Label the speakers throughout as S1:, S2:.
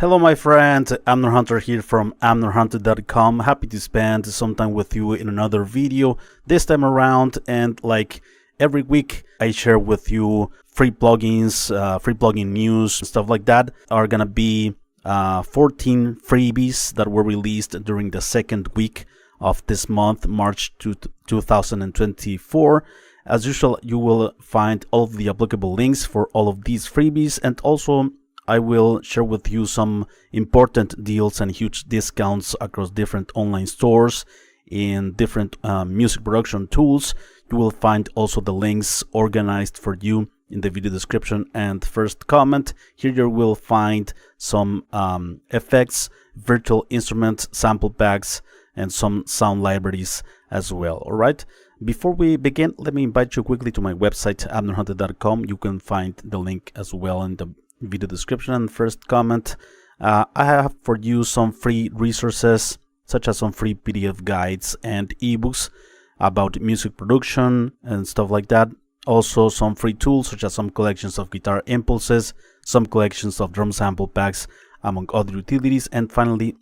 S1: Hello my friend, AmnerHunter here from amnerhunter.com. Happy to spend some time with you in another video this time around, and like every week I share with you free plugins, free plugin news, stuff like that. Are gonna be 14 freebies that were released during the second week of this month, March 2024. As usual, you will find all of the applicable links for all of these freebies, and also I will share with you some important deals and huge discounts across different online stores in different music production tools. You will find also the links organized for you in the video description and first comment. Here you will find some effects, virtual instruments, sample packs, and some sound libraries as well. Alright, before we begin, let me invite you quickly to my website, amnerhunter.com. You can find the link as well in the video description and first comment. I have for you some free resources, such as some free PDF guides and ebooks about music production and stuff like that. Also some free tools, such as some collections of guitar impulses, some collections of drum sample packs, among other utilities. And finally,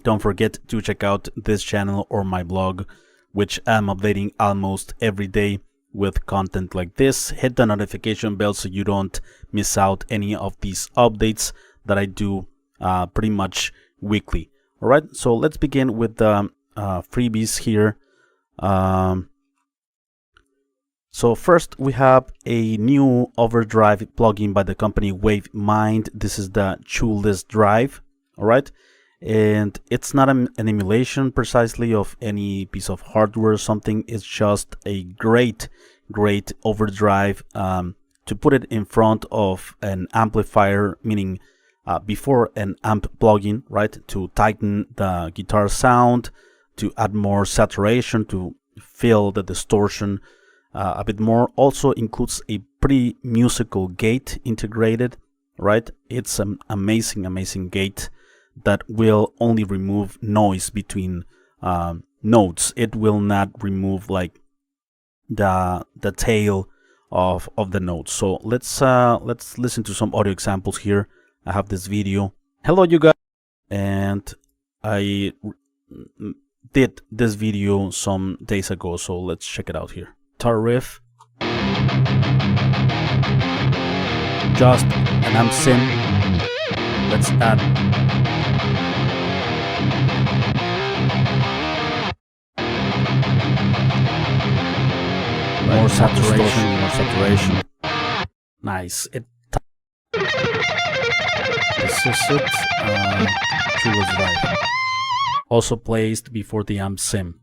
S1: don't forget to check out this channel or my blog, which I'm updating almost every day with content like this. Hit the notification bell so you don't miss out any of these updates that I do pretty much weekly. Alright, so let's begin with the freebies here. So first we have a new overdrive plugin by the company Wavemind. This is the Shoeless drive. Alright, and it's not an emulation precisely of any piece of hardware or something. It's just a great overdrive to put it in front of an amplifier, meaning before an amp plugin, right, to tighten the guitar sound, to add more saturation, to fill the distortion a bit more. Also includes a pretty musical gate integrated, right? It's an amazing gate that will only remove noise between notes. It will not remove like the tail of the notes. So let's listen to some audio examples here. I have this video. Hello you guys, and I did this video some days ago, so let's check it out here. Guitar riff, just an amp sim. Let's add more saturation. Nice. This is it. Shoeless drive. Also placed before the amp sim.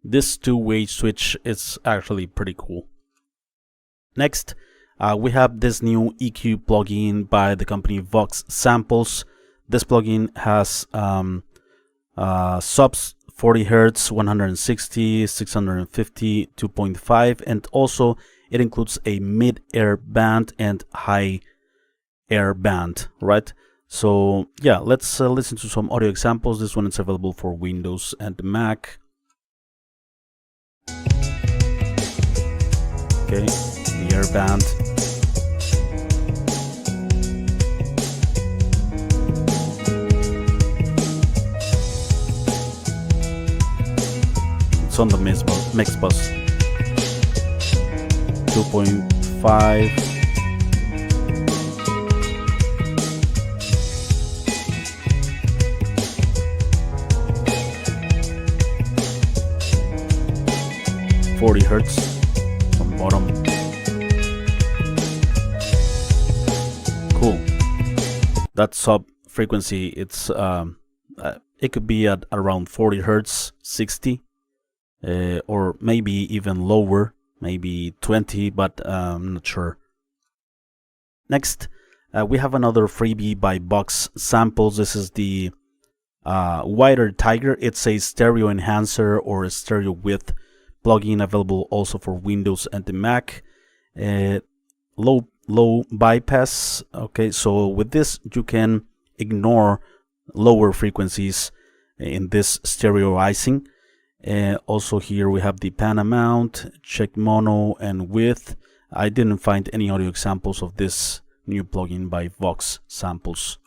S1: This two-way switch is actually pretty cool. Next, we have this new EQ plugin by the company Vox Samples. This plugin has subs 40 Hz, 160, 650, 2.5, and also it includes a mid-air band and high-air band, right? So yeah, let's listen to some audio examples. This one is available for Windows and Mac. Okay, the air band. It's on the mix bus. 2.5. Hertz from bottom. Cool. That sub frequency, it's it could be at around 40 Hertz, 60, or maybe even lower, maybe 20, but I'm not sure. Next, we have another freebie by Vox Samples. This is the Wider Tiger. It's a stereo enhancer or a stereo width plugin, available also for Windows and the Mac. Low bypass. Okay, so with this you can ignore lower frequencies in this stereoizing, Also here we have the pan amount, check mono and width. I didn't find any audio examples of this new plugin by Vox Samples.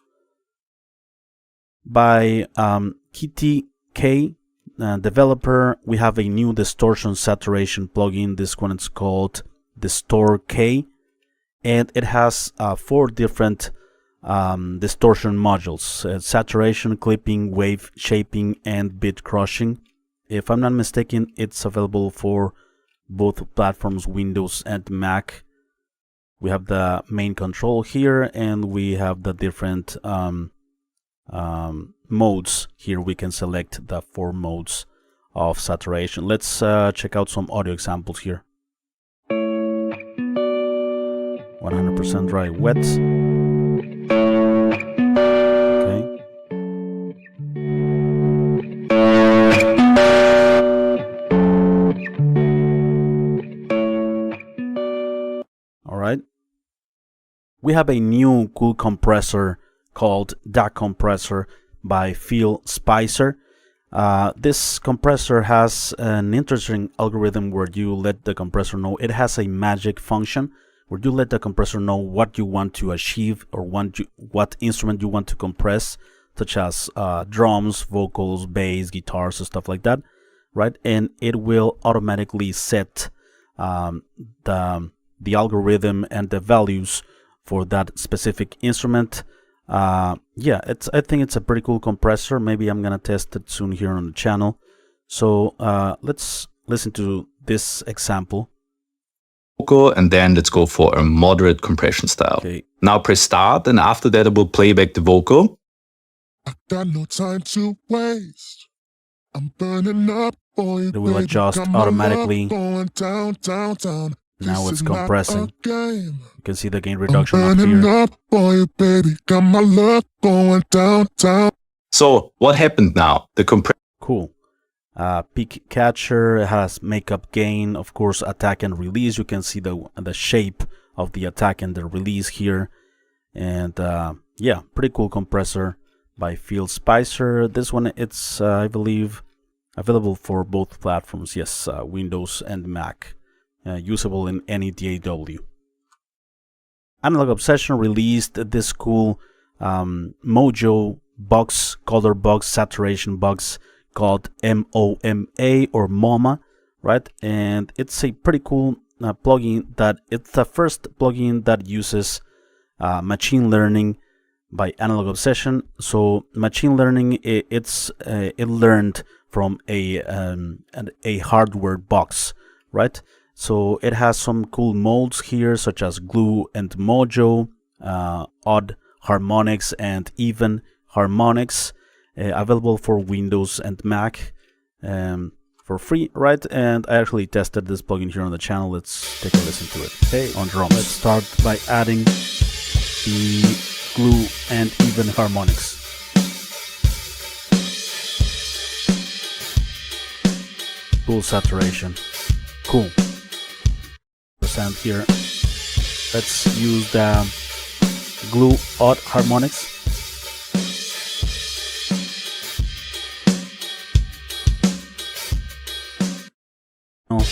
S1: By Kitik developer, we have a new distortion saturation plugin. This one is called DistorK, and it has 4 different distortion modules: saturation, clipping, wave shaping, and bit crushing. If I'm not mistaken, it's available for both platforms, Windows and Mac. We have the main control here, and we have the different modes. Here we can select the 4 modes of saturation. Let's check out some audio examples here. 100% dry wet. Okay. All right. We have a new cool compressor called DAC compressor by Speiser. This compressor has an interesting algorithm where you let the compressor know. It has a magic function where you let the compressor know what you want to achieve or what instrument you want to compress, such as drums, vocals, bass, guitars, and stuff like that, right? And it will automatically set the algorithm and the values for that specific instrument. Yeah, I think it's a pretty cool compressor. Maybe I'm gonna test it soon here on the channel. So let's listen to this example.
S2: And then let's go for a moderate compression style.
S1: Okay.
S2: Now press start, and after that I will play back the vocal.
S3: I got no time to waste. I'm burning up for you.
S1: It will adjust automatically.
S3: Going down, down, down.
S1: Now it's compressing. You can see the gain
S3: I'm
S1: reduction up
S3: burning
S1: here.
S3: up for you, baby. Got my love going down, down.
S2: So what happened now? The compressor.
S1: Cool. Peak catcher has makeup gain, of course, attack and release. You can see the shape of the attack and the release here. And yeah, pretty cool compressor by Speiser. This one, it's I believe available for both platforms. Yes, Windows and Mac. Usable in any DAW. Analog Obsession released this cool Mojo box, color box, saturation box called MoMA or MoMa, right? And it's a pretty cool plugin that it's the first plugin that uses machine learning by Analog Obsession. So machine learning, it learned from a hardware box, right? So it has some cool modes here, such as glue and mojo, odd harmonics and even harmonics, available for Windows and Mac for free, right? And I actually tested this plugin here on the channel. Let's take a listen to it. Okay, on drums. Let's start by adding the glue and even harmonics. Cool saturation. Cool. Percent here. Let's use the glue odd harmonics. Oh.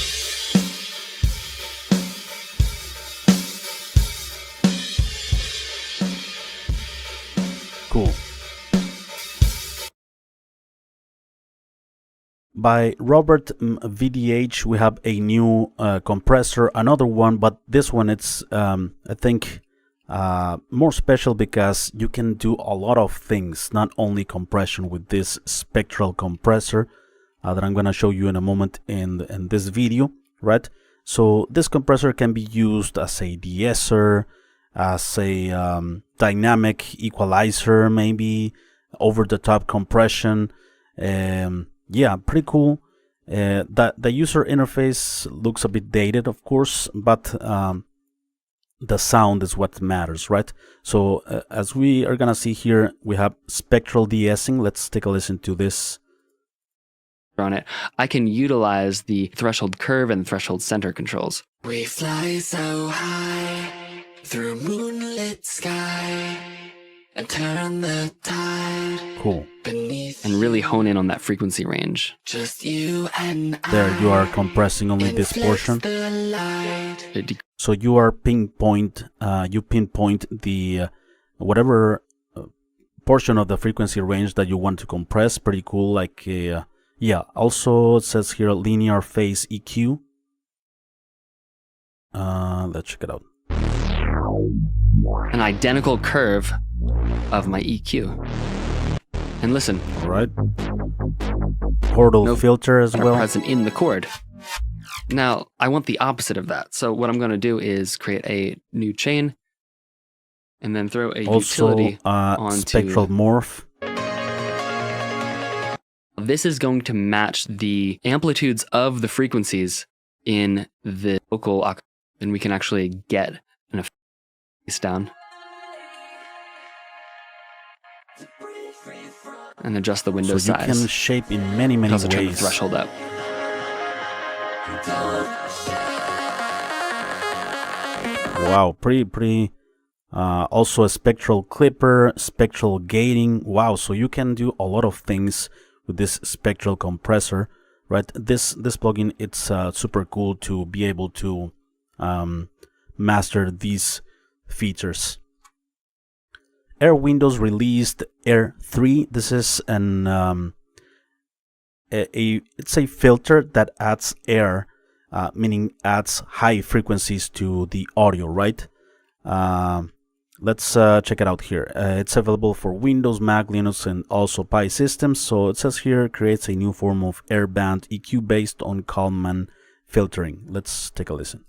S1: Cool. By Robert VDH, we have a new compressor, another one, but this one it's I think more special because you can do a lot of things, not only compression, with this Spectral compressor that I'm gonna show you in a moment in this video, right? So this compressor can be used as a de-esser, as a dynamic equalizer, maybe over-the-top compression. Yeah, pretty cool. The user interface looks a bit dated, of course, but the sound is what matters, right? So as we are gonna see here, we have spectral de-essing. Let's take a listen to this.
S4: On it, I can utilize the threshold curve and threshold center controls.
S5: We fly so high through moonlit sky. and turn the tide
S1: Cool.
S5: beneath
S4: and really hone in on that frequency range.
S5: just you and
S1: There you are
S5: I.
S1: compressing only this
S5: Inflicts
S1: portion.
S5: the light.
S1: So you are pinpoint the whatever portion of the frequency range that you want to compress. Pretty cool. Like yeah. Also it says here linear phase EQ. Let's check it out.
S4: An identical curve of my EQ. And listen,
S1: All right. Portal
S4: No
S1: filter as
S4: are
S1: well.
S4: present in the chord. Now, I want the opposite of that. So what I'm going to do is create a new chain and then throw a
S1: Also
S4: utility onto...
S1: spectral morph.
S4: This is going to match the amplitudes of the frequencies in the vocal octave, and we can actually get an effect down and adjust the window
S1: So you
S4: size.
S1: can shape in many
S4: Also turn the
S1: ways.
S4: threshold up.
S1: Wow, pretty. Also a spectral clipper, spectral gating. Wow, so you can do a lot of things with this spectral compressor, right? This plugin, it's super cool to be able to master these features. Airwindows released Air 3. This is an it's a filter that adds air, meaning adds high frequencies to the audio, right? Let's check it out here. It's available for Windows, Mac, Linux, and also Pi systems. So it says here creates a new form of airband EQ based on Kalman filtering. Let's take a listen.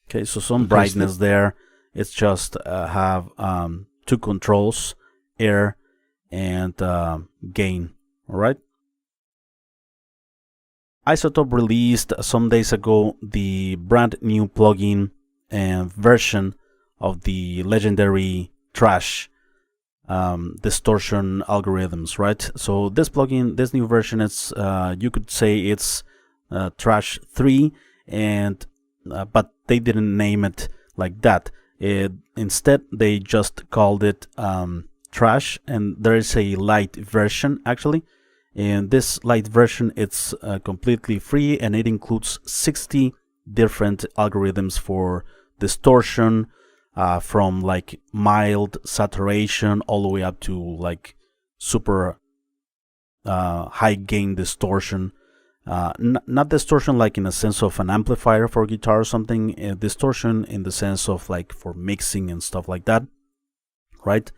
S1: Okay, so some brightness there. It's just have two controls, air and gain. All right. Izotope released some days ago the brand new plugin and version of the legendary trash distortion algorithms, right? So this plugin, this new version, it's you could say it's Trash 3, and but they didn't name it like that. Instead, they just called it Trash, and there is a Lite version actually. In this Lite version, it's completely free, and it includes 60 different algorithms for distortion, from like mild saturation all the way up to like super high gain distortion. Not distortion like in a sense of an amplifier for guitar or something, distortion in the sense of like for mixing and stuff like that, right?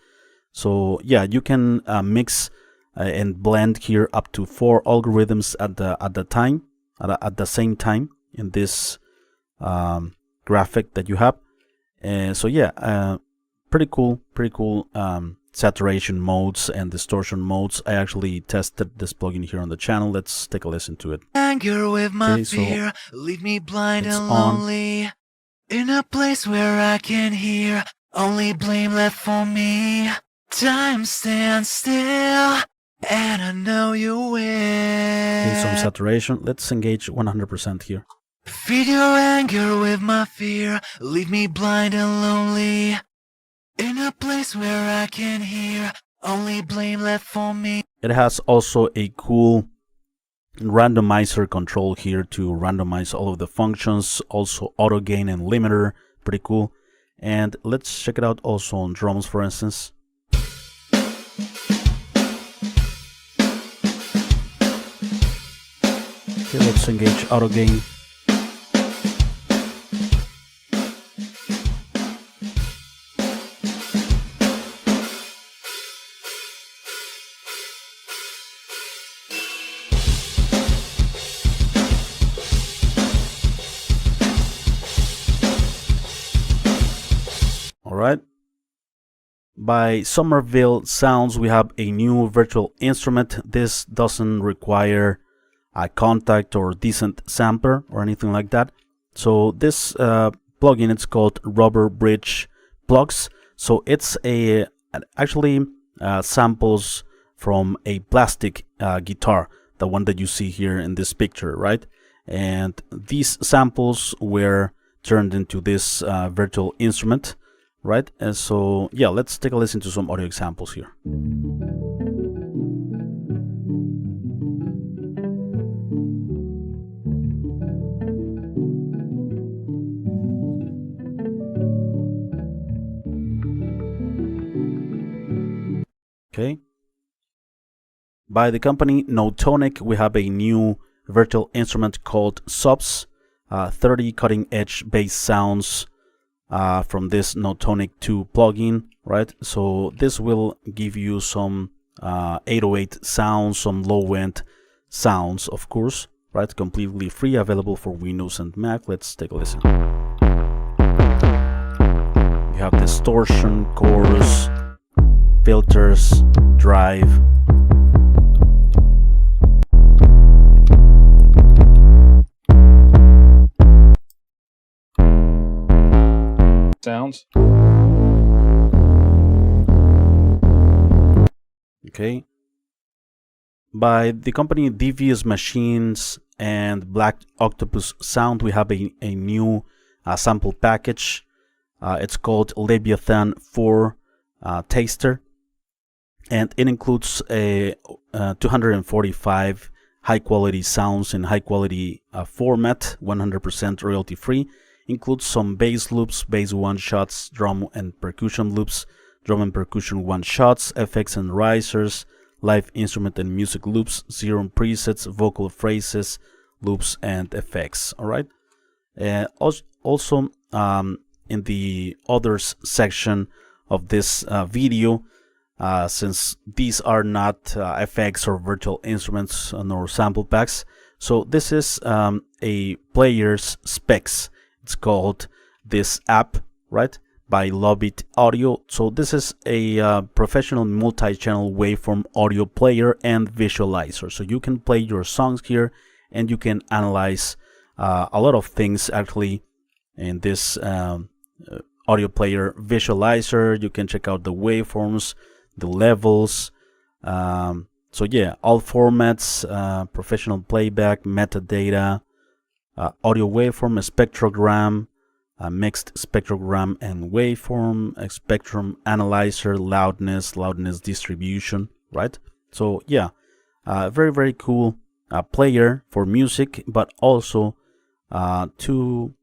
S1: So yeah, you can mix and blend here up to 4 algorithms at the same time in this graphic that you have. So yeah, pretty cool saturation modes and distortion modes. I actually tested this plugin here on the channel. Let's take a listen to it.
S5: Anger with my
S1: Okay, so
S5: fear, leave me blind
S1: it's
S5: and
S1: on.
S5: lonely. In a place where I can hear only blame left for me. Time stands still, and I know you will.
S1: Okay, some saturation. Let's engage 100% here.
S5: Feed your anger with my fear, leave me blind and lonely. In a place where I can hear only blame left for me.
S1: It has also a cool randomizer control here to randomize all of the functions, also auto gain and limiter, pretty cool. And let's check it out also on drums, for instance. Okay, let's engage auto gain. Alright. By Somerville Sounds, we have a new virtual instrument. This doesn't require a contact or decent sampler or anything like that. So this plugin, it's called Rubber Bridge Plucks. So it's actually samples from a plastic guitar, the one that you see here in this picture, right? And these samples were turned into this virtual instrument, right? And so yeah, let's take a listen to some audio examples here. Okay. By the company Notonik, we have a new virtual instrument called Subs, 30 cutting-edge bass sounds from this Notonik 2 plugin, right? So this will give you some 808 sounds, some low-end sounds, of course, right? Completely free, available for Windows and Mac. Let's take a listen. You have distortion, chorus, filters, drive.
S6: Sounds.
S1: Okay. By the company Devious Machines and Black Octopus Sound, we have a new sample package. It's called Leviathan 4 Taster, and it includes a 245 high quality sounds in high quality format, 100% royalty free. Includes some bass loops, bass one-shots, drum and percussion loops, drum and percussion one-shots, effects and risers, live instrument and music loops, zero presets, vocal phrases, loops and effects. All right. Also, in the others section of this video, since these are not effects or virtual instruments nor sample packs, so this is a PlayerSpecz. It's called this app, right, by Lobith Audio. So this is a professional multi-channel waveform audio player and visualizer. So you can play your songs here, and you can analyze a lot of things actually in this audio player visualizer. You can check out the waveforms, the levels. So yeah, all formats, professional playback, metadata, audio waveform, a spectrogram, a mixed spectrogram and waveform, a spectrum analyzer, loudness distribution, right? So yeah, very, very cool player for music, but also to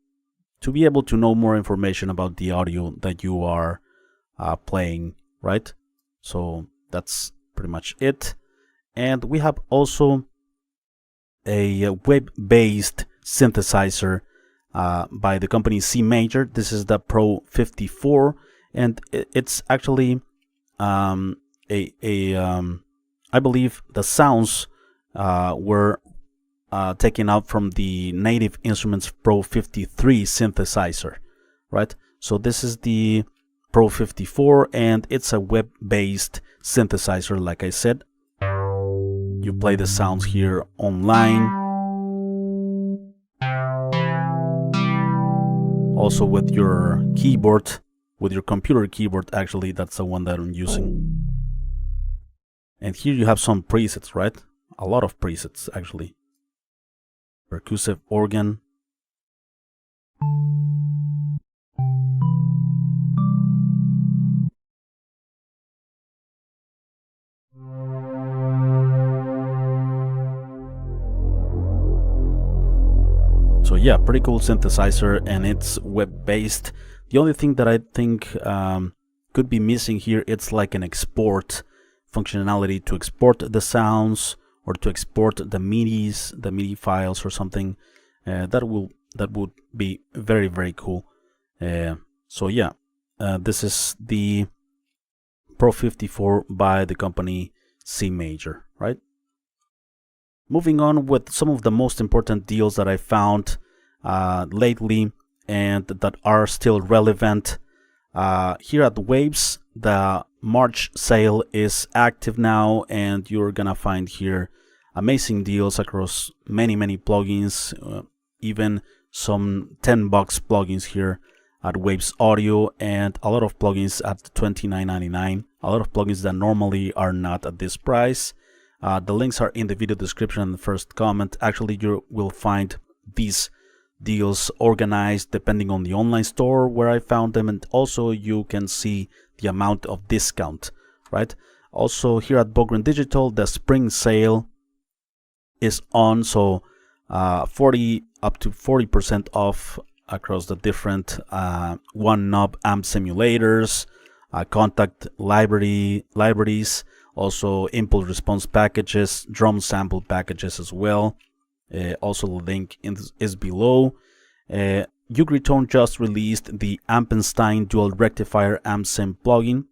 S1: be able to know more information about the audio that you are playing, right? So that's pretty much it. And we have also a web-based synthesizer by the company CMajor. This is the Pro 54, and it's actually I believe the sounds were taken out from the Native Instruments Pro 53 synthesizer, right? So this is the Pro 54, and it's a web-based synthesizer. Like I said, you play the sounds here online. Also with your keyboard, with your computer keyboard, actually, that's the one that I'm using. And here you have some presets, right? A lot of presets, actually. Percussive organ. So yeah, pretty cool synthesizer, and it's web-based. The only thing that I think could be missing here, it's like an export functionality to export the sounds or to export the MIDIs, the MIDI files or something. That would be very, very cool. So yeah, this is the Pro 54 by the company CMajor, right? Moving on with some of the most important deals that I found lately and that are still relevant. Here at Waves, the March sale is active now, and you're gonna find here amazing deals across many plugins, even some $10 plugins here at Waves Audio, and a lot of plugins at $29.99. A lot of plugins that normally are not at this price. The links are in the video description and the first comment. Actually, you will find these deals organized depending on the online store where I found them, and also you can see the amount of discount, right? Also here at Bogren Digital, the spring sale is on, so 40 up to 40% off across the different one knob amp simulators, contact libraries, also impulse response packages, drum sample packages as well. Also the link is below. Ugritone just released the Ampenstein Dual Rectifier Amp Sim plugin,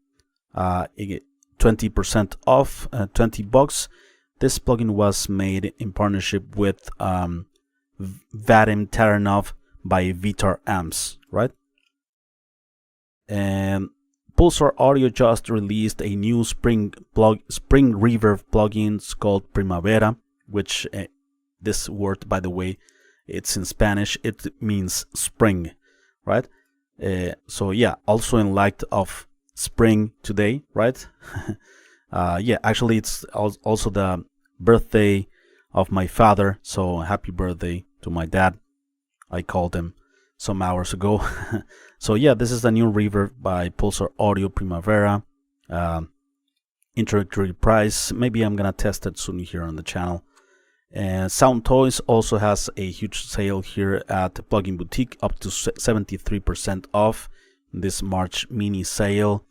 S1: 20% off, $20. This plugin was made in partnership with Vadim Taranov by Vitar Amps, right? And Pulsar Audio just released a new spring reverb plugin called Primavera, which this word, by the way, it's in Spanish. It means spring, right? So yeah, also in light of spring today, right? Yeah, actually it's also the birthday of my father, so happy birthday to my dad. I called him some hours ago. So yeah, this is the new reverb by Pulsar Audio Primavera. Introductory price. Maybe I'm gonna test it soon here on the channel. And Sound Toys also has a huge sale here at the Plugin Boutique, up to 73% off in this March mini sale.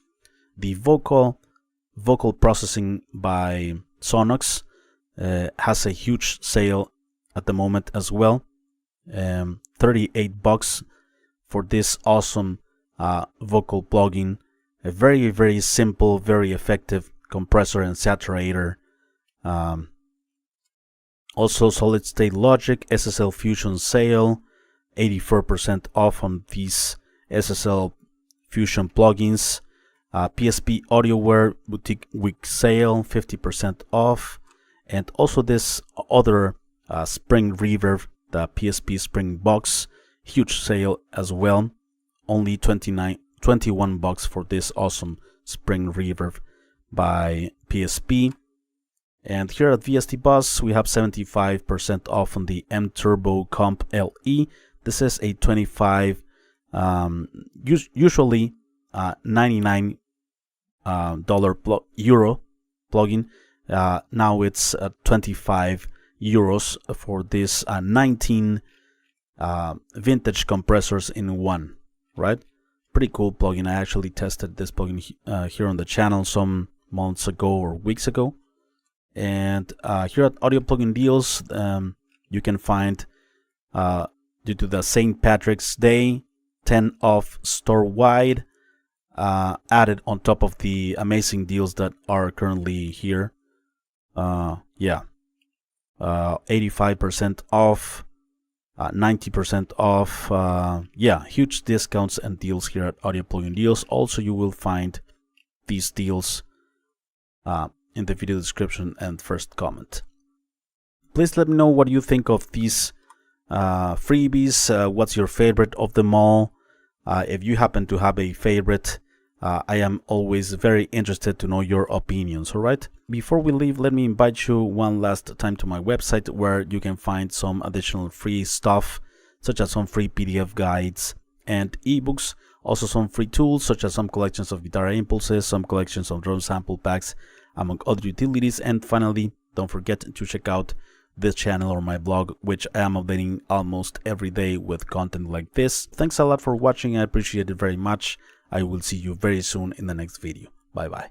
S1: The vocal processing by Sonox has a huge sale at the moment as well. $38 for this awesome vocal plugin. A very simple, very effective compressor and saturator. Also solid state logic, SSL Fusion sale, 84% off on these SSL Fusion plugins. PSP AudioWare Boutique Week sale, 50% off. And also this other spring reverb, the PSP Spring Box, huge sale as well. Only $21 for this awesome spring reverb by PSP. And here at Vst Buzz, we have 75% off on the M Turbo Comp LE. This is a 25, usually $99 euro plugin. Now it's 25 euros for this 19 vintage compressors in one, right? Pretty cool plugin. I actually tested this plugin here on the channel some months ago or weeks ago. And here at Audio Plugin Deals, you can find, due to the St. Patrick's Day, 10 off store-wide, added on top of the amazing deals that are currently here. Yeah, 85% off, 90% off. Yeah, huge discounts and deals here at Audio Plugin Deals. Also, you will find these deals in the video description and first comment. Please let me know what you think of these freebies. What's your favorite of them all? If you happen to have a favorite, I am always very interested to know your opinions, alright? Before we leave, let me invite you one last time to my website, where you can find some additional free stuff, such as some free PDF guides and ebooks, also some free tools, such as some collections of guitar impulses, some collections of drum sample packs, among other utilities. And finally, don't forget to check out this channel or my blog, which I am updating almost every day with content like this. Thanks a lot for watching. I appreciate it very much. I will see you very soon in the next video. Bye bye.